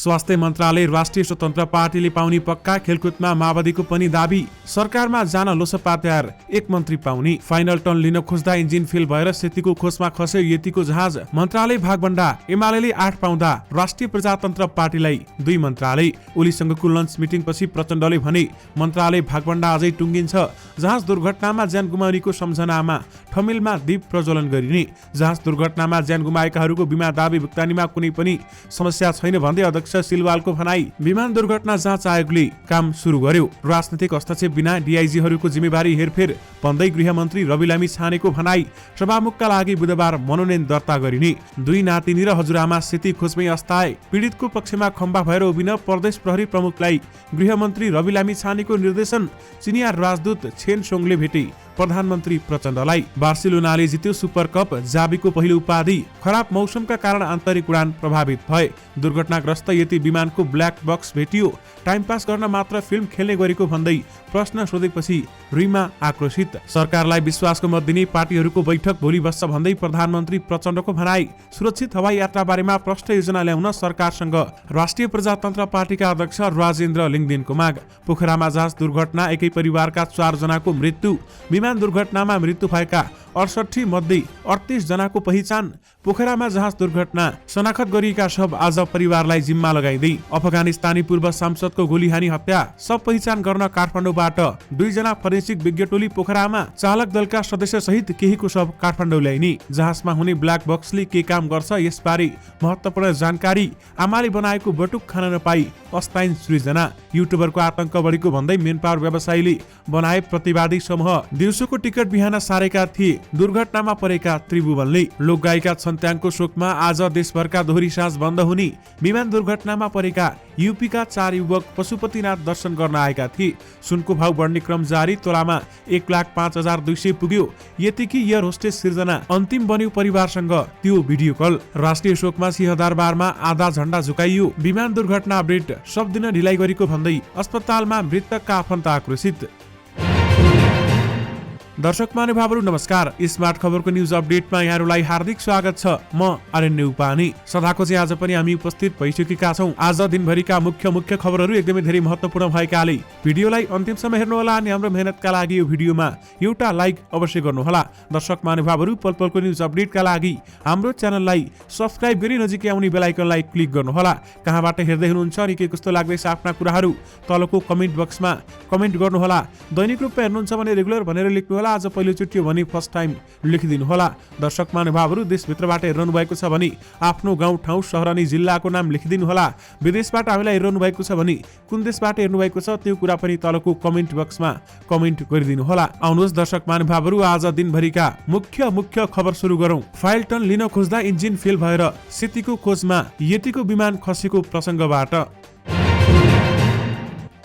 स्वास्थ्य मन्त्रालय राष्ट्रिय स्वतन्त्र पार्टीले पाउने पक्का, खेलकुदमा माओवादीको पनि दाबी। सरकारमा जान लोसपा तयार, एक मन्त्री पाउने। फाइनल टर्न लिन खोज्दा इन्जिन फेल भएर सेतीको खोजमा खस्यो यतिको जहाज। मन्त्रालय भागभण्डा, एमाले 8 पाउँदा राष्ट्रिय प्रजातन्त्र पार्टीलाई 2 मन्त्रालय। ओलीसँगको लन्च मिटिङपछि प्रचण्डले भने मन्त्रालय भागभण्डा अझै टुङ्गिन्छ। जहाज दुर्घटनामा ज्यान गुमाउनेको सम्झनामा ठमेलमा दीप प्रज्वलन गरिने। जहाज दुर्घटनामा ज्यान गुमाएकाहरूको बिमा दाबी भुक्तानीमा कुनै पनि समस्या छैन भन्दै अध्यक्ष सिलवालको भनाई। विमान दुर्घटना जाँच आयोगले काम सुरु गर्यो। राजनीतिक हस्तक्षेप बिना डीआईजीहरूको जिम्मेवारी हेरफेर भन्दै गृहमन्त्री रवि लामिछानेको भनाई। सभामुखका लागि बुधबार मनोनयन दर्ता गरिने। 2 नातिनी र हजुरआमा सेती खोजमै अस्ताए। पीडितको पक्षमा खम्बा भएर उभिन प्रदेश प्रहरी प्रमुखलाई गृहमन्त्री रवि लामिछानेको निर्देशन। चिनिया राजदूत छेन सोङले भेटे प्रधानमन्त्री प्रचण्डलाई। बार्सिलोनाले जित्यो सुपर कप, जाबीको पहिलो उपाधि। खराब मौसमका कारण आन्तरिक उडान प्रभावित भए। दुर्घटनाग्रस्त यति विमानको ब्ल्याक बक्स भेटियो। टाइम पास गर्न मात्र फिल्म खेल्ने गरेको भन्दै प्रश्न सोधेपछि रुईमा आक्रोशित। सरकारलाई विश्वासको मत दिने पार्टीहरूको बैठक भोलि बस्छ भन्दै प्रधानमन्त्री प्रचण्डको भनाई। सुरक्षित हवाई यात्रा बारेमा प्रष्ट योजना ल्याउन सरकारसँग राष्ट्रिय प्रजातन्त्र पार्टीका अध्यक्ष राजेन्द्र लिङदेनको माग। पोखरामा जहाज दुर्घटना, एकै परिवारका 4 जनाको मृत्यु। विमान दुर्घटनामा मृत्यु भएका 68 मध्ये 38 जनाको पहिचान। पोखरामा जहाज दुर्घटना, शनाखत गरिएका शव आज परिवारलाई जिम्मा लगाइदै। अफगानिस्तानी पूर्व सांसदको गोलीहानी हत्या, सब पहिचान गर्न काठमाडौँबाट 2 जना फरेन्सिक विज्ञ टोली पोखरामा। चालक दलका सदस्य सहित केहीको शव काठमाडौँ ल्याइने। जहाजमा हुने ब्ल्याक बक्सले के काम गर्छ यसबारे महत्त्वपूर्ण जानकारी। आमाले बनाएको बटुक खान नपाई अस्ताइन सृजना। युट्युबरको आतंक बढेको भन्दै मेन पावर व्यवसायीले बनाए प्रतिवादी समूह। दिउँसोको टिकट बिहान सारेका थिए दुर्घटनामा परेका त्रिभुवनले। लोकगायिका छन्त्याङको शोकमा आज देशभरका दोहोरी साँझ बन्द हुने। विमान दुर्घटनामा परेका यूपीका 4 युवक पशुपतिनाथ दर्शन गर्न आएका थिए। सुनको भाव बढ्ने क्रम जारी, तोलामा 1,05,200 पुग्यो। यतिकी एयर होस्टेस सिर्जना अन्तिम बन्यो परिवारसँग त्यो भिडियो कल। राष्ट्रिय शोकमा सिंहदरबारमा आधा झण्डा झुकाइयो। विमान दुर्घटना अपडेट सब दिन ढिलाइ गरेको भन्दै अस्पतालमा मृतकका आफन्त आक्रोशित। दर्शक महानुभावहरू नमस्कार। स्मार्ट खबरको न्यूज अपडेटमा यहाँहरूलाई हार्दिक स्वागत छ। म अरण्य उपानी। सदाको चाहिँ आज पनि हामी उपस्थित भइसकेका छौँ। आज दिनभरिका मुख्य खबरहरू एकदमै धेरै महत्त्वपूर्ण भएकाले भिडियोलाई अन्तिमसम्म हेर्नुहोला अनि हाम्रो मेहनतका लागि यो भिडियोमा एउटा लाइक अवश्य गर्नुहोला। दर्शक महानुभावहरू पल पलको न्यूज अपडेटका लागि हाम्रो च्यानललाई सब्स्क्राइब गरी नजिकै आउने बेल आइकनलाई क्लिक गर्नुहोला। कहाँबाट हेर्दै हुनुहुन्छ अनि के कस्तो लाग्दैछ आफ्ना कुराहरू तलको कमेन्ट बक्समा कमेन्ट गर्नुहोला। दैनिक रूपमा हेर्नुहुन्छ भने रेगुलर भनेर लेख्नुहोला। आज पहिलोचोटि हो भने फर्स्ट टाइम लेखिदिनु होला। दर्शक महानुभावहरू देशभित्रबाट हेरिरहनु भएको छ भने आफ्नो गाउँ ठाउँ सहर अनि जिल्लाको नाम लेखिदिनु होला। विदेशबाट हामीलाई हेरिरहनु भएको छ भने कुन देशबाट हेर्नु भएको छ त्यो कुरा पनि तलको कमेन्ट बक्समा कमेन्ट गरिदिनु होला। आउनुहोस् दर्शक महानुभावहरू आज दिनभरिका मुख्य खबर सुरु गरौँ। फाइल टर्न लिन खोज्दा इन्जिन फेल भएर सेतीको खोजमा यतिको विमान खसेको प्रसङ्गबाट।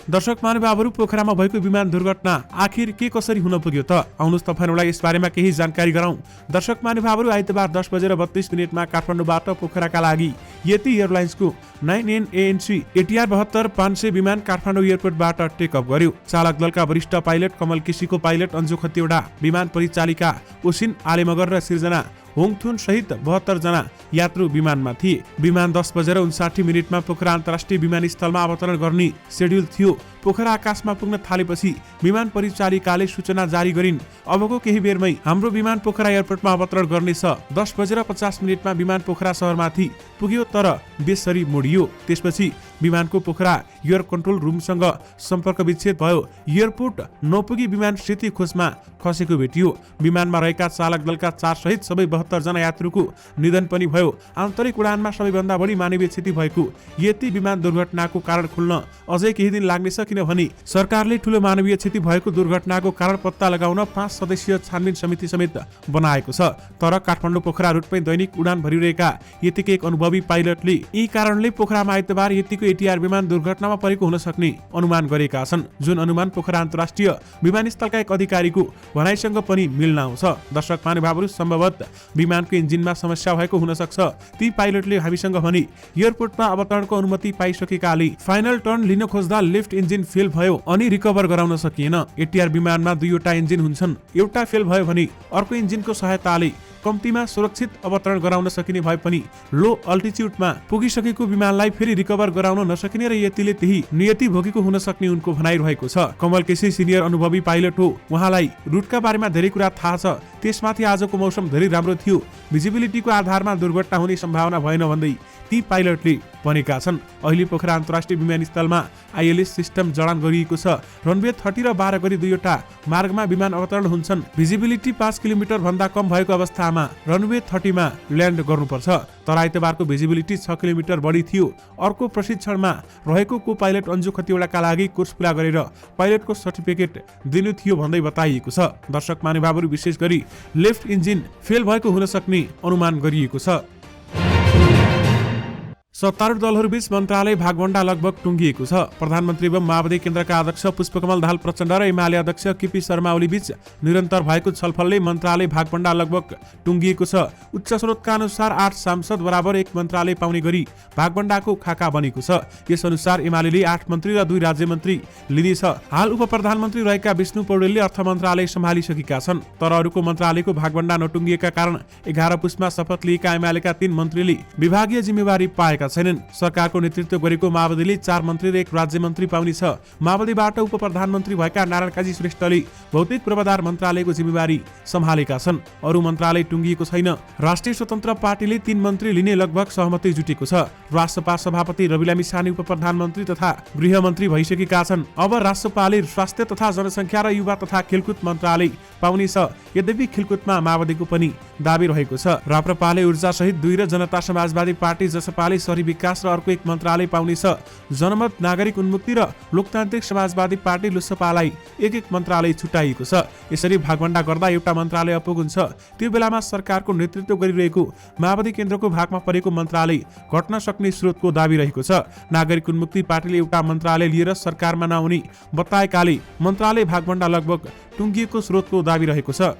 दर्शक महानुभावहरू पोखरामा भएको विमान दुर्घटना आखिर के कसरी हुन पुग्यो त? आउनुहोस् तपाईहरुलाई यसबारेमा केही जानकारी गराउँ। दर्शक महानुभावहरू आइतबार 10:32 काठमाडौँबाट पोखराका लागि यति एयरलाइन्सको 9NANC ATR 72-500 विमान काठमाडौँ एयरपोर्टबाट टेक अफ गर्यो। चालक दलका वरिष्ठ पाइलट कमल केसीको पाइलट अन्जु खतिवडा, विमान परिचालिका ओसिन आलेमगर र सिर्जना होङथुन सहित 72 जना यात्रु विमानमा थिए। विमान 10:59 पोखरा अन्तर्राष्ट्रिय विमानस्थलमा अवतरण गर्ने शेड्युल थियो। पोखरा आकाशमा पुग्न थालेपछि विमान परिचालिकाले सूचना जारी गरिन्, अबको केही बेरमै हाम्रो विमान पोखरा एयरपोर्टमा अवतरण गर्नेछ। 10:50 विमान पोखरा शहरमाथि पुग्यो तर बेसरी मोडियो। त्यसपछि विमानको पोखरा एयर कन्ट्रोल रुमसँग सम्पर्क विच्छेद भयो। एयरपोर्ट नपुगी विमान सेती खोजमा खसेको भेटियो। विमानमा रहेका चालक दलका 4 सहित सबै 72 जना यात्रुको निधन पनि भयो। आन्तरिक उडानमा सबैभन्दा बढी मानवीय क्षति भएको यति विमान दुर्घटनाको कारण खुल्न अझै केही दिन लाग्नेछ, किनभने सरकारले ठूलो मानवीय क्षति भएको दुर्घटनाको कारण पत्ता लगाउन 5 सदस्यीय छानबिन समिति समेत बनाएको छ। तर काठमाडौँ पोखरा रुटमै दैनिक उडान भरिरहेका यतिकै एक अनुभवी पाइलटले यी कारणले पोखरामा आइतबार यतिको ATR विमान दुर्घटनामा परेको हुन सक्ने अनुमान गरेका छन्, जुन अनुमान पोखरा अन्तर्राष्ट्रिय विमानस्थलका एक अधिकारीको भनाइसँग पनि मिल्न आउँछ। दर्शक महानुभावहरू सम्भवतः विमानको इन्जिनमा समस्या भएको हुन सक्छ। ती पाइलटले हामीसँग भने एयरपोर्टमा अवतरणको अनुमति पाइसकेकाले फाइनल टर्न लिन खोज्दा लिफ्ट इन्जिन फेल भयो अनि रिकभर गराउन सकिएन। ATR विमानमा 2 वटा इन्जिन हुन्छन्, एउटा फेल भयो भने अर्को इन्जिनको सहायताले कम्तीमा सुरक्षित अवतरण गराउन सकिने भए पनि लो अल्टिच्युडमा पुगिसकेको विमानलाई फेरि रिकभर गराउन नसकिने र यतिले त्यही नियति भोगेको हुन सक्ने उनको भनाइ रहेको छ। कमल केसी सिनियर अनुभवी पाइलट हो। उहाँलाई रुटका बारेमा धेरै कुरा थाहा छ। त्यसमाथि आजको मौसम धेरै राम्रो थियो। भिजिबिलिटीको आधारमा दुर्घटना हुने सम्भावना भएन भन्दै ती पाइलटले भनेका छन्। अहिले पोखरा अन्तर्राष्ट्रिय विमानस्थलमा आइएलएस सिस्टम जडान गरिएको छ। रनवे 30 र 12 गरी दुईवटा मार्गमा विमान अवतरण हुन्छन्। भिजिबिलिटी 5 किलोमिटर भन्दा कम भएको अवस्थामा रनवे 30 मा ल्यान्ड गर्नुपर्छ। तर आइतबारको भिजिबिलिटी 6 किलोमिटर बढी थियो। अर्को प्रशिक्षणमा रहेको को पाइलट अन्जु खतिवडाका लागि कोर्स पूरा गरेर पाइलटको सर्टिफिकेट दिनु थियो भन्दै बताइएको छ। दर्शक महानुभावहरू विशेष गरी लेफ्ट इन्जिन फेल भएको हुन सक्ने अनुमान गरिएको छ। सत्तारूढ दलहरूबीच मन्त्रालय भागभण्डा लगभग टुङ्गिएको छ। प्रधानमन्त्री एवं माओवादी केन्द्रका अध्यक्ष पुष्पकमल दाहाल प्रचण्ड र एमाले अध्यक्ष केपी शर्मा ओली बीच निरन्तर भएको छलफलले मन्त्रालय भागभण्डा लगभग टुङ्गिएको छ। उच्च स्रोतका अनुसार 8 सांसद बराबर 1 मन्त्रालय पाउने गरी भागभण्डाको खाका बनेको छ। यसअनुसार एमाले 8 मन्त्री र 2 राज्यमन्त्री लिनेछ। हाल उप प्रधानमन्त्री रहेका विष्णु पौडेलले अर्थ मन्त्रालय सम्हालिसकेका छन्। तर अरूको मन्त्रालयको भागभण्डा नटुङ्गिएका कारण 11 पुसमा शपथ लिएका एमालेका 3 मन्त्रीले विभागीय जिम्मेवारी पाएका छैनन्। सरकारको नेतृत्व गरेको माओवादीले 4 मन्त्री र 1 राज्यमन्त्री पाउने छ। माओवादीबाट उप प्रधानमन्त्री भएका नारायण काजी श्रेष्ठले भौतिक पूर्वाधार मन्त्रालयको जिम्मेवारी सम्हालेका छन्। अरू मन्त्रालय टुङ्गिएको छैन। राष्ट्रिय स्वतन्त्र पार्टीले 3 मन्त्री लिने लगभग सहमति जुटेको छ। राष्ट्रपा सभापति रवि लामी छाने उप प्रधानमन्त्री तथा गृहमन्त्री भइसकेका छन्। अब राष्ट्रपाले स्वास्थ्य तथा जनसङ्ख्या र युवा तथा खेलकुद मन्त्रालय पाउने छ। यद्यपि खेलकुदमा माओवादीको पनि दाबी रहेको छ। राप्रपाले ऊर्जा सहित 2 र जनता समाजवादी पार्टी जसपाले शहरी विकास र अर्को 1 मन्त्रालय पाउनेछ। जनमत नागरिक उन्मुक्ति र लोकतान्त्रिक समाजवादी पार्टी लुसपालाई 1 मन्त्रालय छुट्याइएको छ। यसरी भागभण्डा गर्दा एउटा मन्त्रालय अपुग हुन्छ। त्यो बेलामा सरकारको नेतृत्व गरिरहेको माओवादी केन्द्रको भागमा परेको मन्त्रालय घट्न सक्ने स्रोतको दाबी रहेको छ। नागरिक उन्मुक्ति पार्टीले एउटा मन्त्रालय लिएर सरकारमा नआउने बताएकाले मन्त्रालय भागभण्डा लगभग टुङ्गिएको स्रोतको दाबी रहेको छ।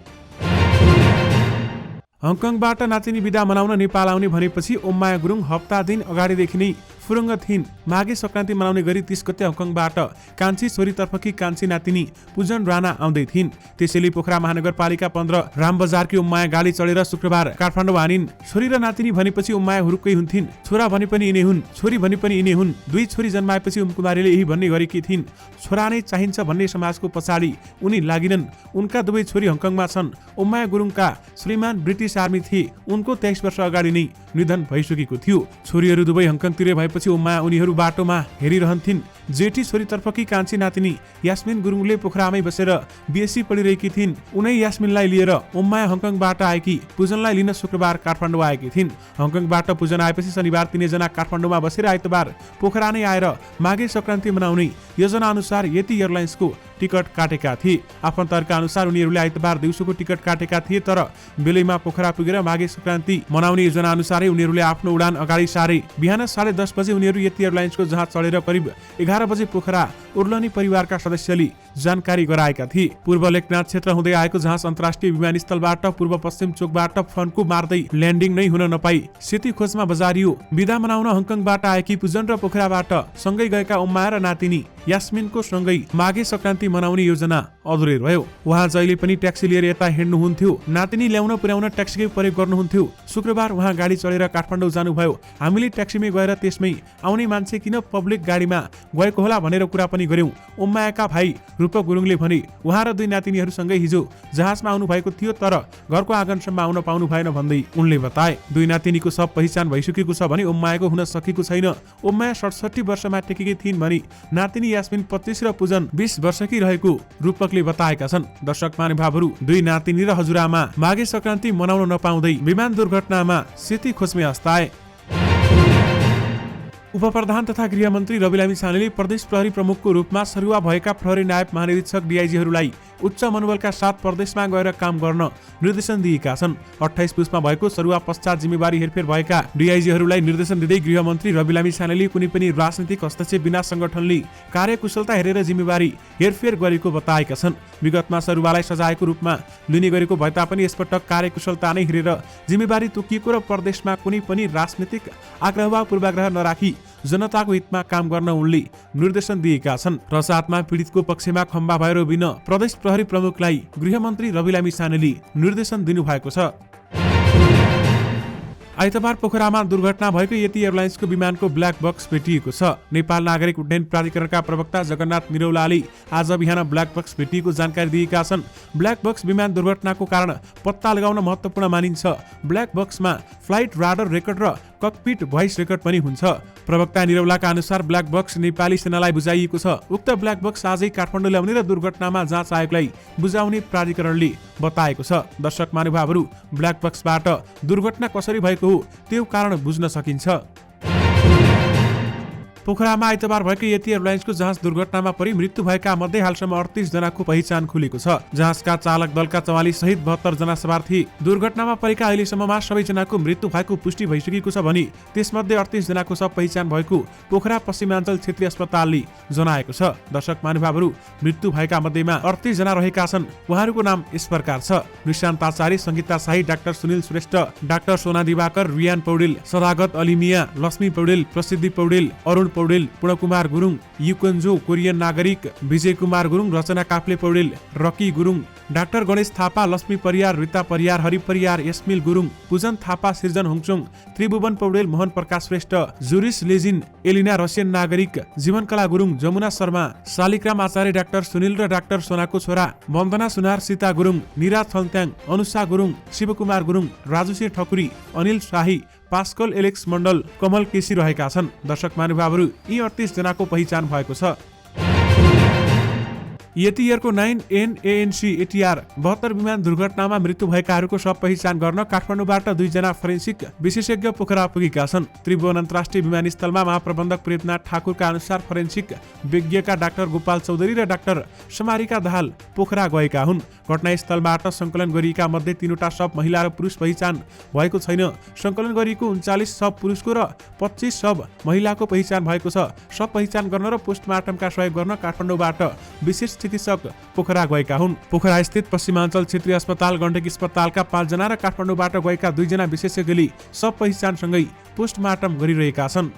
हङकङबाट नातिनी बिदा मनाउन नेपाल आउने भनेपछि ओममाया गुरुङ हप्ता दिन अगाडिदेखि नै फुरुङ्ग थिइन्। माघे संक्रान्ति मनाउने गरी 30 गते हङकङबाट कान्छी छोरीतर्फकी कान्छी नातिनी पूजन राणा आउँदै थिइन्। त्यसैले पोखरा महानगरपालिका 15 रामबजारकी ओममाया गाडी चढेर शुक्रबार काठमाडौँ आनिन्। छोरी र नातिनी भनेपछि ओममाया हुरुक्कै हुन्थिन्। छोरा भने पनि यिनै हुन्, छोरी भने पनि यिनै हुन्। 2 छोरी जन्माएपछि ओमकुमारीले यही भन्ने गरेकी थिइन्, छोरा नै चाहिन्छ भन्ने समाजको पछाडि उनी लागिनन्। उनका 2 छोरी हङकङमा छन्। ओममाया गुरुङका श्रीमान ब्रिटिस आर्मी थिए। उनको 23 वर्ष अगाडि नै निधन भइसकेको थियो। छोरीहरू दुवै हङकङतिर भएपछि ओममाया उनीहरू बाटोमा हेरिरहन्थिन्। जेठी छोरीतर्फकी कान्छी नातिनी यास्मिन गुरुङले पोखरामै बसेर बीएससी पढिरहेकी थिइन्। उनै यास्मिनलाई लिएर ओममाया हङकङबाट आएकी पूजनलाई लिन शुक्रबार काठमाडौँ आएकी थिइन्। हङकङबाट पूजन आएपछि शनिबार तिनैजना काठमाडौँमा बसेर आइतबार पोखरा नै आएर माघे संक्रान्ति मनाउने योजना अनुसार यति एयरलाइन्सको टिकट काटेका थिए। आफन्तहरूका अनुसार उनीहरूले आइतबार दिउँसोको टिकट काटेका थिए, तर बेलैमा पोखरा पुगेर माघे संक्रान्ति मनाउने योजना अनुसारै उनीहरूले आफ्नो उडान अगाडि सारे। बिहान 10:30 बजे उनीहरू यति एयरलाइन्सको जहाज चढेर करिब 11 बजे पोखरा उर्लनी परिवारका सदस्यले जानकारी गराएका थिए। पूर्व लेखनाथ क्षेत्र हुँदै आएको जहाज अन्तर्राष्ट्रिय विमानस्थलबाट पूर्व पश्चिम चोकबाट फन्कु मार्दै ल्यान्डिङ नै हुन नपाई सेती खोजमा बजारियो। बिदा मनाउन हङकङबाट आएकी पूजन र पोखराबाट सँगै गएका ओममाया र नातिनी यास्मिनको सँगै माघे संक्रान्ति मनाउने योजना अधुरै रह्यो। उहाँ जहिले पनि ट्याक्सी लिएर यता हिँड्नुहुन्थ्यो। नातिनी ल्याउन पुर्याउन ट्याक्सीकै प्रयोग गर्नुहुन्थ्यो। शुक्रबार उहाँ गाडी चढेर काठमाडौँ जानुभयो। हामीले ट्याक्सीमै गएर त्यसमै आउने मान्छे किन पब्लिक गाडीमा गएको होला भनेर कुरा पनि गर्यौं। ओममायाका भाइ रूपक गुरुङले भने उहाँ र 2 नातिनीहरूसँगै हिजो जहाजमा आउनु भएको थियो, तर घरको आँगनसम्म आउन पाउनु भएन भन्दै उनले बताए। 2 नातिनीको सब पहिचान भइसकेको छ भने ओममायाको हुन सकेको छैन। ओममाया 67 वर्षमा टेकेकी थिइन् भने नातिनी यास्मिन 25 र पूजन 20 वर्षकी रहेको रूपकले बताएका छन्। दर्शक महानुभावहरू, 2 नातिनी र हजुरआमा माघे संक्रान्ति मनाउन नपाउँदै विमान दुर्घटनामा सेती खोजमै अस्ताए। उपप्रधान तथा गृहमन्त्री रवि लामी छानेले प्रदेश प्रहरी प्रमुखको रूपमा सरुवा भएका प्रहरी नायब महानिरीक्षक डीआईजीहरूलाई उच्च मनोबलका साथ प्रदेशमा गएर काम गर्न निर्देशन दिएका छन्। 28 पुसमा भएको सरुवा पश्चात जिम्मेवारी हेरफेर भएका डीआईजीहरूलाई निर्देशन दिँदै गृहमन्त्री रवि लामी छानेले कुनै पनि राजनीतिक हस्तक्षेप बिना संगठनले कार्यकुशलता हेरेर जिम्मेवारी हेरफेर गरेको बताएका छन्। विगतमा सरुवालाई सजायको रूपमा लिने गरेको भए तापनि यसपटक कार्यकुशलता नै हेरेर जिम्मेवारी तोकिएको र प्रदेशमा कुनै पनि राजनीतिक आग्रह वा पूर्वाग्रह नराखी जनताको हितमा काम गर्न उनले निर्देशन दिएका छन् र साथमा पीडितको पक्षमा खम्बा भएर उभिन प्रदेश प्रहरी प्रमुखलाई गृहमन्त्री रवि लामी छानेले निर्देशन दिनुभएको छ। आइतबार पोखरामा दुर्घटना भएको यति एयरलाइन्सको विमानको ब्ल्याक बक्स भेटिएको छ। नेपाल नागरिक उड्डयन प्राधिकरणका प्रवक्ता जगन्नाथ निरौलाले आज बिहान ब्ल्याक बक्स भेटिएको जानकारी दिएका छन्। ब्ल्याक बक्स विमान दुर्घटनाको कारण पत्ता लगाउन महत्त्वपूर्ण मानिन्छ। ब्ल्याक बक्समा फ्लाइट राडर रेकर्ड र ककपिट भोइस रेकर्ड पनि हुन्छ। प्रवक्ता निरौलाका अनुसार ब्ल्याक बक्स नेपाली सेनालाई बुझाइएको छ। उक्त ब्ल्याक बक्स आजै काठमाडौँ ल्याउने र दुर्घटनामा जाँच आयोगलाई बुझाउने प्राधिकरणले बताएको छ। दर्शक महानुभावहरू, ब्ल्याक बक्सबाट दुर्घटना कसरी भएको हो त्यो कारण बुझ्न सकिन्छ। पोखरामा आइतबार भएको यति एयरलाइन्सको जहाज दुर्घटनामा परि मृत्यु भएका मध्ये हालसम्म 38 जनाको पहिचान खुलेको छ। जहाजका चालक दलका 44 सहित 72 जना सवार थिए। दुर्घटनामा परेका अहिलेसम्ममा सबैजनाको मृत्यु भएको पुष्टि भइसकेको छ भने त्यसमध्ये 38 जनाको सब पहिचान भएको पोखरा पश्चिमाञ्चल क्षेत्रीय अस्पतालले जनाएको छ। दर्शक महानुभावहरू, मृत्यु भएका मध्येमा 38 जना रहेका छन्। उहाँहरूको नाम यस प्रकार छ: निशान्त आचार्य, संगीता शाही, डाक्टर सुनिल श्रेष्ठ, डाक्टर सोना दिवाकर, रियान पौडेल, सदागत अलिमिया, लक्ष्मी पौडेल, प्रसिद्धि पौडेल, अरुण पौडेल, पूर्णकुमार गुरुङ, युकन्जो कोरियन नागरिक, विजय कुमार गुरुङ, रचना काफ्ले पौडेल, रकी गुरुङ, डाक्टर गणेश थापा, लक्ष्मी परियार, रिता परियार, हरि परियार, यस्मिल गुरुङ, पूजन थापा, सृजन होङचोङ, त्रिभुवन पौडेल, मोहन प्रकाश श्रेष्ठ, जुरिस लेजिन, एलिना रसियन नागरिक, जीवनकला गुरुङ, जमुना शर्मा, शालिग्राम आचार्य, डाक्टर सुनिल र डाक्टर सोनाको छोरा, वन्दना सुनार, सीता गुरुङ, निरा छलत्याङ, अनुषा गुरुङ, शिवकुमार गुरुङ, राजुसिंह ठकुरी, अनिल शाही, पास्कल एलेक्स मण्डल, कमल केसी रहेका छन्। दर्शक महानुभावहरू, यी 38 जनाको पहिचान भएको छ। यति एयरको 9NANC ATR 72 विमान दुर्घटनामा मृत्यु भएकाहरूको सब पहिचान गर्न काठमाडौँबाट 2 जना फोरेन्सिक विशेषज्ञ पोखरा पुगेका छन्। त्रिभुवन अन्तर्राष्ट्रिय विमानस्थलमा महाप्रबन्धक प्रेमनाथ ठाकुरका अनुसार फोरेन्सिक विज्ञका डाक्टर गोपाल चौधरी र डाक्टर समारिका दाहाल पोखरा गएका हुन्। घटनास्थलबाट सङ्कलन गरिएका मध्ये 3वटा सब महिला र पुरुष पहिचान भएको छैन। सङ्कलन गरिएको 39 सब पुरुषको र 25 सब महिलाको पहिचान भएको छ। सब पहिचान गर्न र पोस्टमार्टमका सहयोग गर्न काठमाडौँबाट विशेष चिकित्सक पोखरा गएका हुन्। पोखरा स्थित पश्चिमाञ्चल क्षेत्रीय अस्पताल, गण्डकी अस्पतालका 5 जना र काठमाडौँबाट गएका 2 जना विशेषज्ञले सब पहिचानसँगै पोस्टमार्टम गरिरहेका छन्।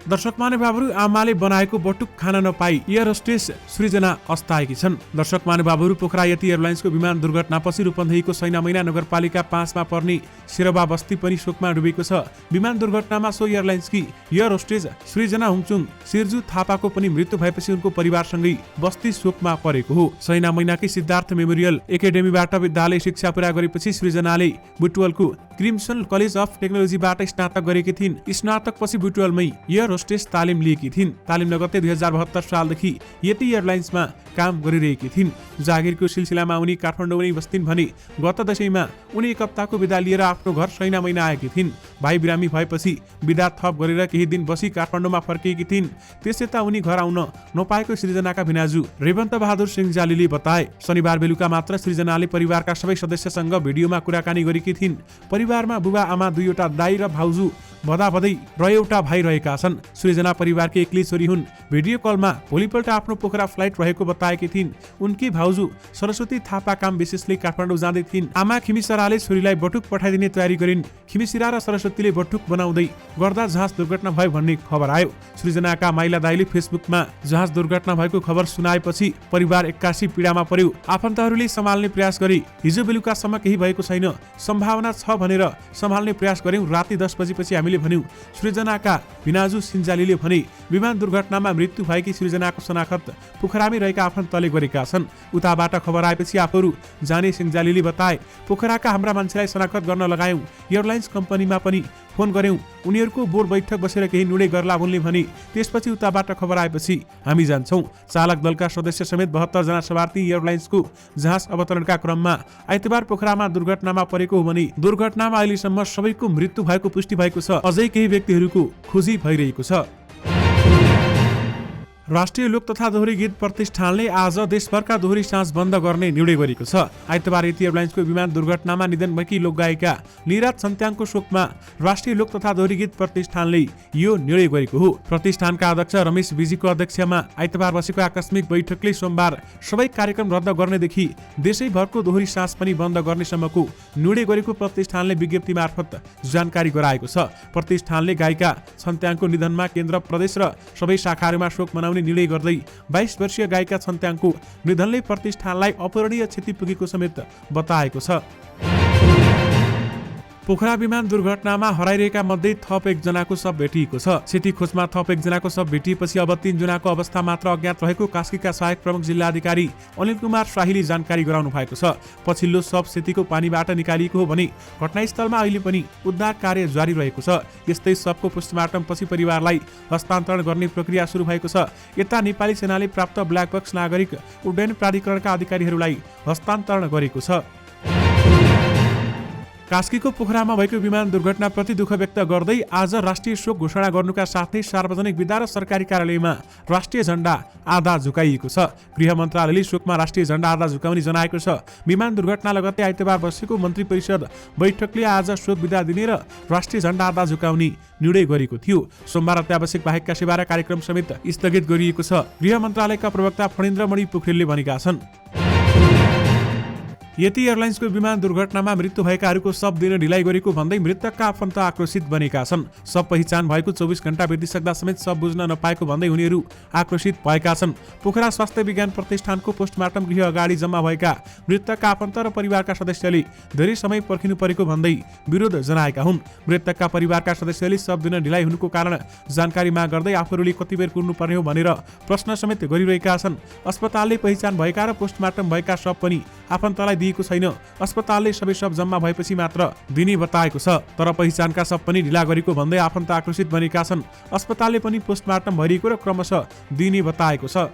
दर्शक महानुभावहरू, आमाले बनाएको बटुक खान नपाई एयर होस्टेस सृजना अस्ताएकी छन्। दर्शक महानुभावहरू, पोखरा यति एयरलाइन्सको विमान दुर्घटनापछि रूपन्देहीको सैनामैना नगरपालिका 5 मा पर्ने सिरबा बस्ती पनि शोकमा डुबेको छ। विमान दुर्घटनामा सो एयरलाइन्सकी एयर होस्टेस सृजना होङचुङ सिर्जु थापाको पनि मृत्यु भएपछि उनको परिवारसँगै बस्ती शोकमा परेको हो। सैनामैनाकै सिद्धार्थ मेमोरियल एकाडेमीबाट विद्यालय शिक्षा पूरा गरेपछि सृजनाले बुटवलको क्रिम्सन कलेज अफ टेक्नोलोजीबाट स्नातक गरेकी थिइन्। स्नातकपछि बुटवलमै एयर होस्टेस तालिम लिएकी थिइन्। तालिम लगत्तै 2072 सालदेखि यति एयरलाइन्समा काम गरिरहेकी थिइन्। जागिरको सिलसिलामा उनी काठमाडौँ नै बस्थिन् भने गत दशैंमा उनी 1 हप्ताको बिदा लिएर आफ्नो घर सैनामैना आएकी थिइन्। भाइ बिरामी भएपछि बिदा थप गरेर केही दिन बसी काठमाडौँमा फर्किएकी थिइन्। त्यसयता उनी घर आउन नपाएको सृजनाका भिनाजु रेवन्त बहादुर सिंहजालीले बताए। शनिबार बेलुका मात्र सृजनाले परिवारका सबै सदस्यसँग भिडियोमा कुराकानी गरेकी थिइन्। परिवारमा बुबा आमा, 2वटा दाइ र भाउजू भदाभदै र 1 भाइ रहेका छन्। सृजना परिवारकी एक्लै छोरी हुन्। भिडियो कलमा भोलिपल्ट आफ्नो पोखरा फ्लाइट रहेको बताएकी थिइन्। उनकी भाउजू सरस्वती थापा काम विशेषले काठमाडौँ जाँदै थिइन्। आमा खिमिसराले छोरीलाई बटुक पठाइदिने तयारी गरिन्। खिमिसिरा र सरस्वतीले बटुक बनाउँदै गर्दा जहाज दुर्घटना भयो भन्ने खबर आयो। सृजनाका माइला दाइले फेसबुकमा जहाज दुर्घटना भएको खबर सुनाएपछि परिवार 81 पीडामा पर्यो। आफन्तहरूले सम्हाल्ने प्रयास गरे। हिजो बेलुकासम्म केही भएको छैन, सम्भावना छ भनेर सम्हाल्ने प्रयास गर्यौं। राति 10 बजेपछि हामीले भन्यौं। सृजनाका भिनाजु सिंहजालीले भने विमान दुर्घटनामा मृत्यु भएकी सृजनाको शनाखत पोखरामै रहेका आफन्तले गरेका छन्। उताबाट खबर आएपछि आफूहरू जाने सिंहजालीले बताए। पोखराका हाम्रा मान्छेलाई शनाखत गर्न लगायौं। एयरलाइन्स कम्पनीमा पनि फोन गर्यौं। उनीहरूको बोर्ड बैठक बसेर केही निर्णय गर्ला बोल्ने भने त्यसपछि उताबाट खबर आएपछि हामी जान्छौं। चालक दलका सदस्य समेत 72 जना सवार ती एयरलाइन्सको जहाज अवतरणका क्रममा आइतबार पोखरामा दुर्घटनामा परेको हो भने दुर्घटनामा अहिलेसम्म सबैको मृत्यु भएको पुष्टि भएको छ। अझै केही व्यक्तिहरूको खोजी भइरहेको छ। राष्ट्रिय लोक तथा दोहोरी गीत प्रतिष्ठानले आज देशभरका दोहोरी साँझ बन्द गर्ने निर्णय गरेको छ। आइतबार यति एयरलाइन्सको विमान दुर्घटनामा निधन भएकी लोकगायिका निरा छलत्याङको शोकमा राष्ट्रिय लोक तथा दोहोरी गीत प्रतिष्ठानले यो निर्णय गरेको हो। प्रतिष्ठानका अध्यक्ष रमेश विजीको अध्यक्षमा आइतबार बसेको आकस्मिक बैठकले सोमबार सबै कार्यक्रम रद्द गर्नेदेखि देशैभरको दोहोरी साँझ पनि बन्द गर्नेसम्मको निर्णय गरेको प्रतिष्ठानले विज्ञप्ति मार्फत जानकारी गराएको छ। प्रतिष्ठानले गायिका छलत्याङको निधनमा केन्द्र, प्रदेश र सबै शाखाहरूमा शोक मनाउने निर्णय गर्दै 22 वर्षीय गायिका छलत्याङको निधनले प्रतिष्ठानलाई अपूरणीय क्षति पुगेको समेत बताएको छ। पोखरा विमान दुर्घटनामा हराइरहेका मध्ये थप एकजनाको शव भेटिएको छ। क्षति खोजमा थप एकजनाको शव भेटिएपछि अब 3 जनाको अवस्था मात्र अज्ञात रहेको कास्कीका सहायक प्रमुख जिल्लाधिकारी अनिल कुमार शाहीले जानकारी गराउनु भएको छ। पछिल्लो शव सेतीको पानीबाट निकालिएको हो भने घटनास्थलमा अहिले पनि उद्धार कार्य जारी रहेको छ। यस्तै शवको पोस्टमार्टम पछि परिवारलाई हस्तान्तरण गर्ने प्रक्रिया सुरु भएको छ। यता नेपाली सेनाले प्राप्त ब्ल्याक बक्स नागरिक उड्डयन प्राधिकरणका अधिकारीहरूलाई हस्तान्तरण गरेको छ। कास्कीको पोखरामा भएको विमान दुर्घटनाप्रति दुःख व्यक्त गर्दै आज राष्ट्रिय शोक घोषणा गर्नुका साथै सार्वजनिक विदा र सरकारी कार्यालयमा राष्ट्रिय झण्डा आधा झुकाइएको छ। गृह मन्त्रालयले शोकमा राष्ट्रिय झण्डा आधा झुकाउने जनाएको छ। विमान दुर्घटना लगत्तै आइतबार बसेको मन्त्री परिषद बैठकले आज शोक विदा दिने र राष्ट्रिय झण्डा आधा झुकाउने निर्णय गरेको थियो। सोमबार अत्यावश्यक बाहेकका सेवा र कार्यक्रम समेत स्थगित गरिएको छ। गृह मन्त्रालयका प्रवक्ता फणेन्द्रमणि पोखरेलले भनेका छन्। यति एयरलाइन्सको विमान दुर्घटनामा मृत्यु भएकाहरूको शव दिन ढिलाइ गरेको भन्दै मृतकका आफन्त आक्रोशित बनेका छन्। शव पहिचान भएको 24 घण्टा बितिसक्दा समेत शव बुझ्न नपाएको भन्दै उनीहरू आक्रोशित भएका छन्। पोखरा स्वास्थ्य विज्ञान प्रतिष्ठानको पोस्टमार्टम गृह अगाडि जम्मा भएका मृतकका आफन्त र परिवारका सदस्यले धेरै समय पर्खिनु परेको भन्दै विरोध जनाएका हुन्। मृतकका परिवारका सदस्यले शव दिन ढिलाइ हुनुको कारण जानकारी माग गर्दै आफूहरूले कति बेर कुर्नुपर्ने हो भनेर प्रश्न समेत गरिरहेका छन्। अस्पतालले पहिचान भएका र पोस्टमार्टम भएका शव पनि आफन्तलाई दिएको छैन। अस्पतालले सबै शव जम्मा भएपछि मात्र दिने बताएको छ। तर पहिचानका शव पनि ढिला गरेको भन्दै आफन्त आक्रोशित बनेका छन्। अस्पतालले पनि पोस्टमार्टम भरिएको र क्रमशः दिने बताएको छ।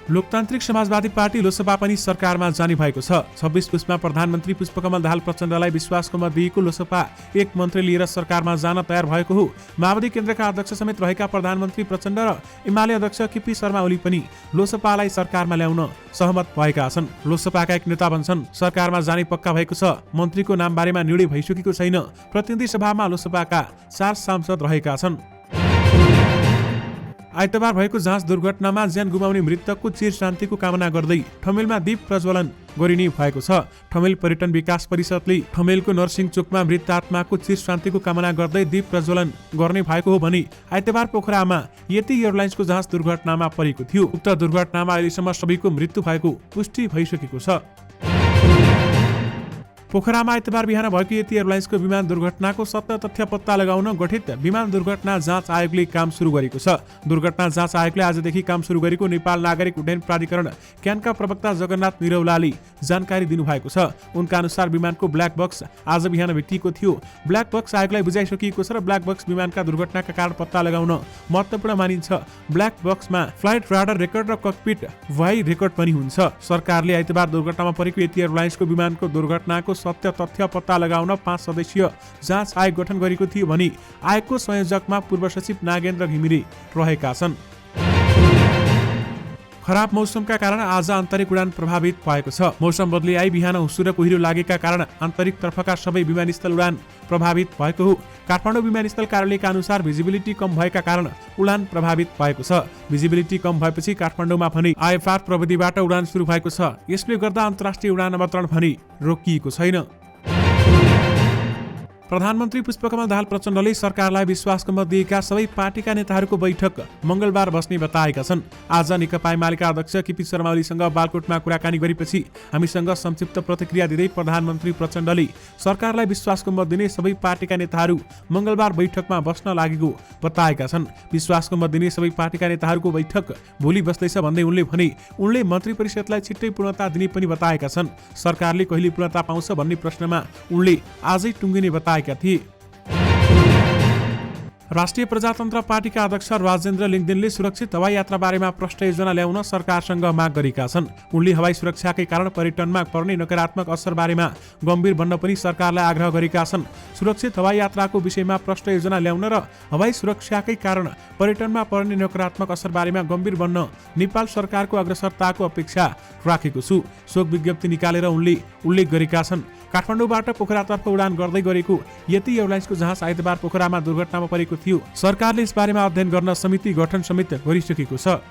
लोकतान्त्रिक समाजवादी पार्टी लोसपा पनि सरकारमा जाने भएको छ। 26 पुसमा प्रधानमन्त्री पुष्पकमल दाहाल प्रचण्डलाई विश्वासको मत दिएको लोसपा एक मन्त्री लिएर सरकारमा जान तयार भएको हो। माओवादी केन्द्रका अध्यक्ष समेत रहेका प्रधानमन्त्री प्रचण्ड र एमाले अध्यक्ष केपी शर्मा ओली पनि लोसपालाई सरकारमा ल्याउन सहमत भएका छन्। लोसपाका एक नेता भन्छन् सरकारमा जाने पक्का भएको छ। मन्त्रीको नाम बारेमा निर्णय भइसकेको छैन। प्रतिनिधि सभामा लोसपाका 4 सांसद रहेका छन्। आइतबार भएको जाँच दुर्घटनामा ज्यान गुमाउने मृतकको चिर शान्तिको कामना गर्दै ठमेलमा दीप प्रज्वलन गरिने भएको छ। ठमेल पर्यटन विकास परिषदले ठमेलको नरसिंह चोकमा मृत आत्माको चिर शान्तिको कामना गर्दै दीप प्रज्वलन गर्ने भएको हो भने आइतबार पोखरामा यति एयरलाइन्सको जाँच दुर्घटनामा परेको थियो। उक्त दुर्घटनामा अहिलेसम्म सबैको मृत्यु भएको पुष्टि भइसकेको छ। पोखरामा आइतबार बिहान भएको यति एयरलाइन्सको विमान दुर्घटनाको सत्य तथ्य पत्ता लगाउन गठित विमान दुर्घटना जाँच आयोगले काम सुरु गरेको छ। दुर्घटना जाँच आयोगले आजदेखि काम सुरु गरेको नेपाल नागरिक उड्डयन प्राधिकरण क्यानका प्रवक्ता जगन्नाथ निरौलाले जानकारी दिनुभएको छ। उनका अनुसार विमानको ब्ल्याक बक्स आज बिहान भेटिएको थियो। ब्ल्याक बक्स आयोगलाई बुझाइसकिएको छ र ब्ल्याक बक्स विमानका दुर्घटनाका कारण पत्ता लगाउन महत्त्वपूर्ण मानिन्छ। ब्ल्याक बक्समा फ्लाइट राडर रेकर्ड र ककपिट वाइ रेकर्ड पनि हुन्छ। सरकारले आइतबार दुर्घटनामा परेको यति एयरलाइन्सको विमानको दुर्घटनाको सत्य तथ्य पत्ता लगाउन 5 सदस्यीय जाँच आयोग गठन गरेको थियो भने आयोगको संयोजकमा पूर्व सचिव नागेन्द्र घिमिरे रहेका छन्। खराब मौसमका कारण आज आन्तरिक उडान प्रभावित भएको छ। मौसम बदली आई बिहान हुस्सु र कुहिरो लागेका कारण आन्तरिक तर्फका सबै विमानस्थल उडान प्रभावित भएको हो। काठमाडौँ विमानस्थल कार्यालयका अनुसार भिजिबिलिटी कम भएका कारण उडान प्रभावित भएको छ। भिजिबिलिटी कम भएपछि काठमाडौँमा भने आइएफआर प्रविधिबाट उडान सुरु भएको छ। यसले गर्दा अन्तर्राष्ट्रिय उडान अवतरण भने रोकिएको छैन। प्रधानमन्त्री पुष्पकमल दाहाल प्रचण्डले सरकारलाई विश्वासको मत दिएका सबै पार्टीका नेताहरूको बैठक मङ्गलबार बस्ने बताएका छन्। आज नेकपा एमालेका अध्यक्ष केपी शर्मा ओलीसँग बालकोटमा कुराकानी गरेपछि हामीसँग संक्षिप्त प्रतिक्रिया दिँदै प्रधानमन्त्री प्रचण्डले सरकारलाई विश्वासको मत दिने सबै पार्टीका नेताहरू मङ्गलबार बैठकमा बस्न लागेको बताएका छन्। विश्वासको मत दिने सबै पार्टीका नेताहरूको बैठक भोलि बस्दैछ भन्दै उनले मन्त्री परिषदलाई छिट्टै पूर्णता दिने पनि बताएका छन्। सरकारले कहिले पूर्णता पाउँछ भन्ने प्रश्नमा उनले आजै टुङ्गिने बताएका थिए। राष्ट्रिय प्रजातन्त्र पार्टीका अध्यक्ष राजेन्द्र लिङ्गदेनले सुरक्षित हवाई यात्रा बारेमा प्रष्ट योजना ल्याउन सरकारसँग माग गरेका छन्। उनले हवाई सुरक्षाकै कारण पर्यटनमा पर्ने नकारात्मक असर बारेमा गम्भीर बन्न पनि सरकारलाई आग्रह गरेका छन्। सुरक्षित हवाई यात्राको विषयमा प्रष्ट योजना ल्याउन र हवाई सुरक्षाकै कारण पर्यटनमा पर्ने नकारात्मक असर बारेमा गम्भीर बन्न नेपाल सरकारको अग्रसरताको अपेक्षा राखेको छु। शोक विज्ञप्ति निकालेर उनले उल्लेख गरेका छन्। काठमाडौँबाट पोखरातर्फ उडान गर्दै गरेको यति एयरलाइन्सको जहाज आइतबार पोखरामा दुर्घटनामा परेको थियो। सरकारले यसबारेमा अध्ययन गर्न समिति गठन समेत गरिसकेको छ।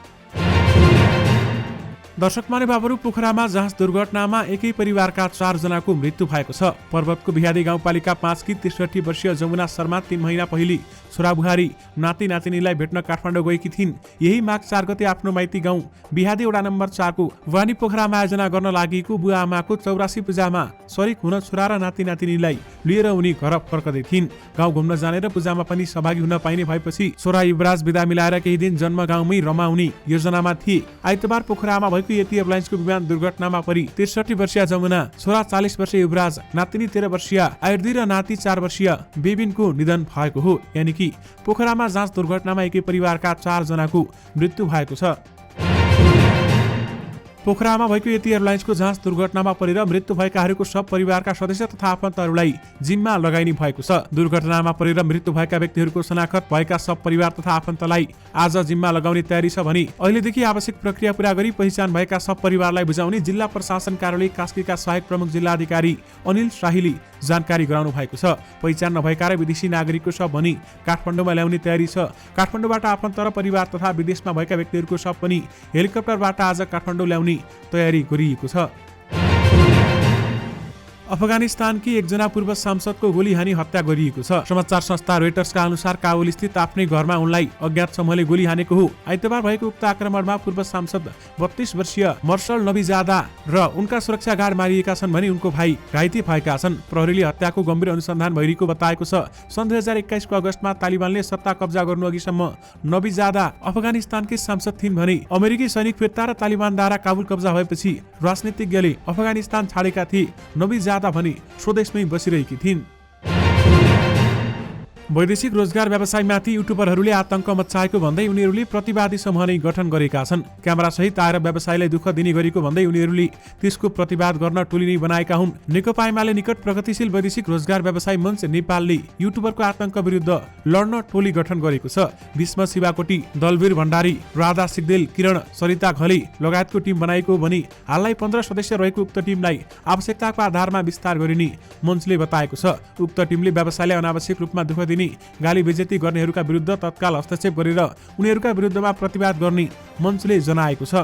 दर्शक महानुभावहरू, पोखरामा जहाज दुर्घटनामा एकै परिवारका 4 जनाको मृत्यु भएको छ। पर्वतको बिहादी गाउँपालिका 5 की 63 वर्षीय जमुना शर्मा 3 महिना पहिले छोराबुहारी नाति नातिनीलाई भेट्न काठमाडौँ गएकी थिइन्। यही माघ 4 गते आफ्नो माइती गाउँ बिहादी वडा नम्बर 4 को वानी पोखरामा आयोजना गर्न लागेको बुवा आमाको 84 पूजामा शरीक हुन छोरा र नाति नातिनीलाई लिएर उनी घर फर्कदै थिइन्। गाउँ घुम्न जाने र पूजामा पनि सहभागी हुन पाइने भएपछि छोरा युवराज बिदा मिलाएर केही दिन जन्म गाउँमै रमाउने योजनामा थिए। आइतबार पोखरामा भएको यति एयरलाइन्सको विमान दुर्घटनामा परि 63 वर्षीय जमुना, छोरा 40 वर्षीय युवराज, नातिनी 13 वर्षीय आयुर्दी र नाति 4 वर्षीय बेबिनको निधन भएको हो। यानि कि पोखरामा जाँच दुर्घटनामा एकै परिवारका 4 जनाको मृत्यु भएको छ। पोखरामा भएको यति एयरलाइन्सको जाँच दुर्घटनामा परेर मृत्यु भएकाहरूको सब परिवारका सदस्य तथा आफन्तहरूलाई जिम्मा लगाइने भएको छ। दुर्घटनामा परेर मृत्यु भएका व्यक्तिहरूको शनाखत भएका सब परिवार तथा आफन्तलाई आज जिम्मा लगाउने तयारी छ भने अहिलेदेखि आवश्यक प्रक्रिया पूरा गरी पहिचान भएका सब परिवारलाई बुझाउने जिल्ला प्रशासन कार्यालय कास्कीका सहायक प्रमुख जिल्लाधिकारी अनिल शाहीले जानकारी गराउनु भएको छ। पहिचान नभएका र विदेशी नागरिकको शव भनी काठमाडौँमा ल्याउने तयारी छ। काठमाडौँबाट आफन्त र परिवार तथा विदेशमा भएका व्यक्तिहरूको शव पनि हेलिकप्टरबाट आज काठमाडौँ ल्याउने तयारी गरिएको छ। अफगानिस्तानकी एकजना पूर्व सांसदको गोली हानी हत्या गरिएको छ। समाचार संस्था रोइटर्सका अनुसार काबुल स्थित आफ्नै घरमा उनलाई अज्ञात समूहले गोली हानेको हो। आइतबार भएको उक्त आक्रमणमा पूर्व सांसद 32 वर्षीय मर्सल नबीजादा र उनका सुरक्षा गार्ड मारिएका छन् भने उनको भाइ घाइते भएका छन्। प्रहरीले हत्याको गम्भीर अनुसन्धान भइरहेको बताएको छ। सन् 2021 को अगस्तमा तालिबानले सत्ता कब्जा गर्नु अघिसम्म नबीजादा अफगानिस्तानकी सांसद थिइन् भने अमेरिकी सैनिक फिर्ता र तालिबानद्वारा काबुल कब्जा भएपछि राजनीतिज्ञले अफगानिस्तान छाडेका थिए। नबीजादा भने स्वदेशमै बसिरहेकी थिइन्। वैदेशिक रोजगार व्यवसायमाथि युट्युबरहरूले आतंक मच्चाएको भन्दै उनीहरूले प्रतिवादी समूह नै गठन गरेका छन्। क्यामेरा सहित आएर व्यवसायलाई दुःख दिने गरेको भन्दै उनीहरूले त्यसको प्रतिवाद गर्न टोली नै बनाएका हुन्। नेकपा एमाले निकट प्रगतिशील वैदेशिक रोजगार व्यवसाय मञ्च नेपालले युट्युबरको आतंक विरुद्ध लड्न टोली गठन गरेको छ। भीष्म शिवाकोटी, दलवीर भण्डारी, राधा सिग्देल, किरण सरिता घले लगायतको टिम बनाएको भनी हाललाई 15 सदस्य रहेको उक्त टिमलाई आवश्यकताको आधारमा विस्तार गरिने मञ्चले बताएको छ। उक्त टिमले व्यवसायलाई अनावश्यक रूपमा दुःख दिने, गाली बेइज्जती गर्नेहरूका विरुद्ध तत्काल हस्तक्षेप गरेर उनीहरूका विरुद्धमा प्रतिवाद गर्ने मञ्चले जनाएको छ।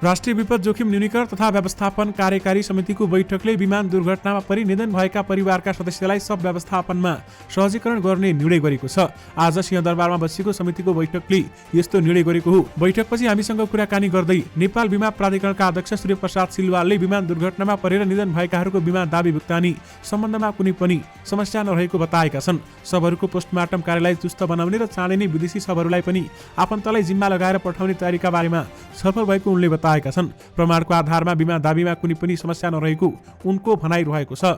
राष्ट्रिय विपद जोखिम न्यूनीकरण तथा व्यवस्थापन कार्यकारी समितिको बैठकले विमान दुर्घटनामा परि निधन भएका परिवारका सदस्यलाई सब व्यवस्थापनमा सहजीकरण गर्ने निर्णय गरेको छ। आज सिंहदरबारमा बसेको समितिको बैठकले यस्तो निर्णय गरेको हो। बैठकपछि हामीसँग कुराकानी गर्दै नेपाल बीमा प्राधिकरणका अध्यक्ष सूर्य प्रसाद सिलवालले विमान दुर्घटनामा परेर निधन भएकाहरूको बीमा दाबी भुक्तानी सम्बन्धमा कुनै पनि समस्या नरहेको बताएका छन्। शवहरूको पोस्टमार्टम कार्यलाई चुस्त बनाउने र चाँडै नै विदेशी शवहरूलाई पनि आफन्तलाई जिम्मा लगाएर पठाउने तयारीका बारेमा छलफल भएको उनले बताएका छन्। प्रमाणको आधारमा बीमा दाबीमा कुनै पनि समस्या नरहेको उनको भनाइ रहेको छ।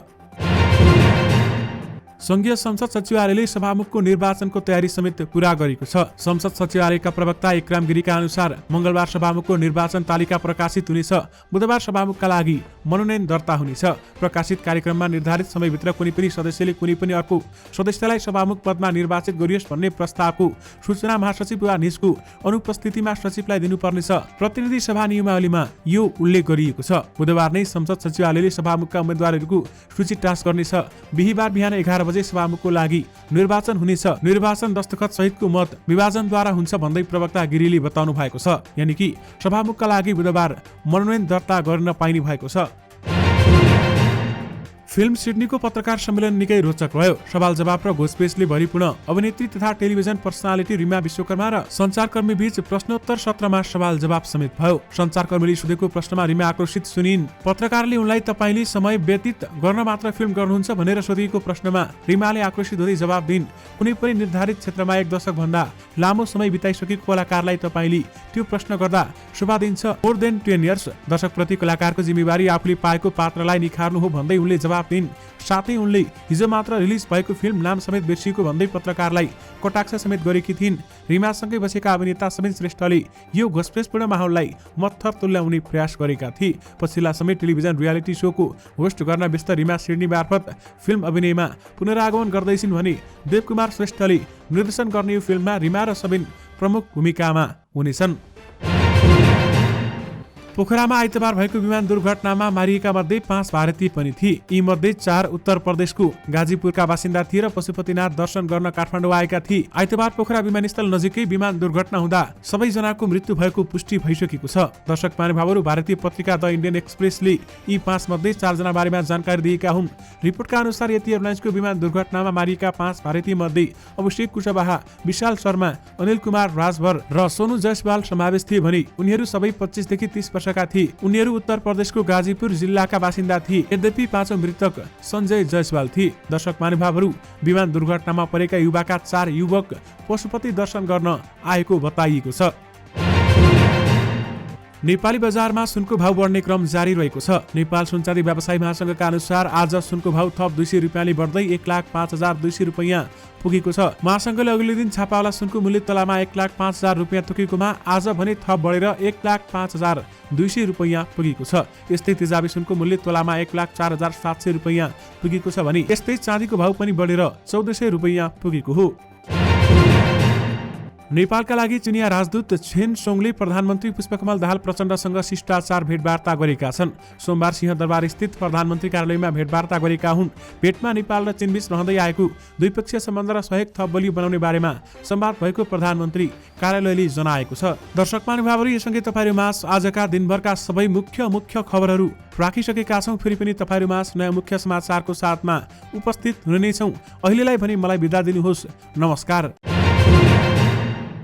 संघीय संसद सचिवालयले सभामुखको निर्वाचनको तयारी समेत पूरा गरेको छ। संसद सचिवालयका प्रवक्ता इक्राम गिरीका अनुसार मंगलबार सभामुखको निर्वाचन तालिका प्रकाशित हुनेछ। बुधबार सभामुखका लागि मनोनयन दर्ता हुनेछ। प्रकाशित कार्यक्रममा निर्धारित समयभित्र कुनै पनि सदस्यले कुनै पनि अर्को सदस्यलाई सभामुख पदमा निर्वाचित गरियोस् भन्ने प्रस्तावको सूचना महासचिव वा निजको अनुपस्थितिमा सचिवलाई दिनुपर्नेछ। प्रतिनिधि सभा नियमावलीमा यो उल्लेख गरिएको छ। बुधबार नै संसद सचिवालयले सभामुखका उम्मेद्वारहरूको सूची टाँस गर्नेछ। बिहीबार बिहान 11 बजे सभामुखको लागि निर्वाचन हुनेछ। निर्वाचन दस्तखत सहितको मत विभाजनद्वारा हुन्छ भन्दै प्रवक्ता गिरीले बताउनु भएको छ। यानि कि सभामुखका लागि बुधबार मनोनयन दर्ता गर्न पाइने भएको छ। फिल्म सिडनीको पत्रकार सम्मेलन निकै रोचक रह्यो। सवाल जवाब र घोषपेशले भरिपूर्ण अभिनेत्री तथा टेलिभिजन पर्सनालिटी रिमा विश्वकर्मा र सञ्चारकर्मी बीच प्रश्नोत्तर सत्रमा सवाल जवाब समेत भयो। सञ्चारकर्मीले सोधेको प्रश्नमा रिमा आक्रोशित सुनिन्। पत्रकारले उनलाई तपाईले समय व्यतीत गर्न मात्र फिल्म गर्नुहुन्छ भनेर सोधिएको प्रश्नमा रिमाले आक्रोशित हुँदै जवाब दिइन्। कुनै पनि निर्धारित क्षेत्रमा 1 दशक भन्दा लामो समय बिताइसकेको कलाकारलाई तपाईले त्यो प्रश्न गर्दा शोभा दिन्छ। मोर देन 10 इयर्स दशकप्रति कलाकारको जिम्मेवारी आफूले पाएको पात्रलाई निखार्नु हो भन्दै उनले जवाब दिइन्। साथै उनले हिजो मात्र रिलिज भएको फिल्म नाम समेत बिर्सिएको भन्दै पत्रकारलाई कटाक्ष समेत गरेकी थिइन्। रिमासँगै बसेका अभिनेता समीर श्रेष्ठले यो घोषपेशपूर्ण माहौललाई मत्थर तुल्याउने प्रयास गरेका थिए। पछिल्ला समय टेलिभिजन रियालिटी शोको होस्ट गर्न व्यस्त रिमा सिडनी मार्फत फिल्म अभिनयमा पुनरागमन गर्दैछिन् भने देवकुमार श्रेष्ठले निर्देशन गर्ने यो फिल्ममा रिमा र सबिन प्रमुख भूमिकामा हुनेछन्। पोखरामा आइतबार भएको विमान दुर्घटनामा मारिएका मध्ये 5 भारतीय पनि थिए। यी मध्ये 4 उत्तर प्रदेशको गाजीपुरका बासिन्दा थिए र पशुपतिनाथ दर्शन गर्न काठमाडौँ आएका थिए। आइतबार पोखरा विमानस्थल नजिकै विमान दुर्घटना हुँदा सबैजनाको मृत्यु भएको पुष्टि भइसकेको छ। दर्शक महानुभावहरू, भारतीय पत्रिका द इन्डियन एक्सप्रेसले यी 5 मध्ये 4 जना बारेमा जानकारी दिएका हुन्। रिपोर्टका अनुसार यति एयरलाइन्सको विमान दुर्घटनामा मारिएका 5 भारतीय मध्ये अभिषेक कुशवाहा, विशाल शर्मा, अनिल कुमार राजभर र सोनु जयसवाल समावेश थिए भने उनीहरू सबै 25 देखि 30 वर्षका थिए। उनीहरू उत्तर प्रदेशको गाजीपुर जिल्लाका बासिन्दा थिए। यद्यपि 5औं मृतक सञ्जय जयसवाल थिए। दर्शक महानुभावहरू, विमान दुर्घटनामा परेका युवाका 4 युवक पशुपति दर्शन गर्न आएको बताइएको छ। नेपाली बजारमा सुनको भाव बढ्ने क्रम जारी रहेको छ। नेपाल सुनचाँदी व्यवसायी महासंघका अनुसार आज सुनको भाव थप 200 रुपियाँले बढ्दै 1,05,200 रुपियाँ पुगेको छ। महासंघले अघिल्लो दिन छापावाला सुनको मूल्य तलामा 1,05,000 रुपियाँ तोकेकोमा आज भने थप बढेर 1,05,200 रुपियाँ पुगेको छ। यस्तै तेजाबी सुनको मूल्य तोलामा 1,04,700 रुपियाँ पुगेको छ भने यस्तै चाँदीको भाव पनि बढेर 1,400 रुपियाँ पुगेको हो। नेपालका लागि चिनिया राजदूत छेन सोङले प्रधानमन्त्री पुष्पकमल दाहाल प्रचण्डसँग शिष्टाचार भेटवार्ता गरेका छन्। सोमबार सिंहदरबार स्थित प्रधानमन्त्री कार्यालयमा भेटवार्ता गरेका हुन्। भेटमा नेपाल र चीनबीच रहँदै आएको द्विपक्षीय सम्बन्ध र सहयोग थप बलियो बनाउने बारेमा संवाद भएको प्रधानमन्त्री कार्यालयले जनाएको छ। दर्शक महानुभावहरू, यससँगै तपाईहरुमा आजका दिनभरका सबै मुख्य खबरहरू राखिसकेका छौं। फेरि पनि तपाईहरुमा नयाँ मुख्य समाचारको साथमा उपस्थित हुने नै छौं। अहिलेलाई भने मलाई बिदा दिनुहोस्। नमस्कार।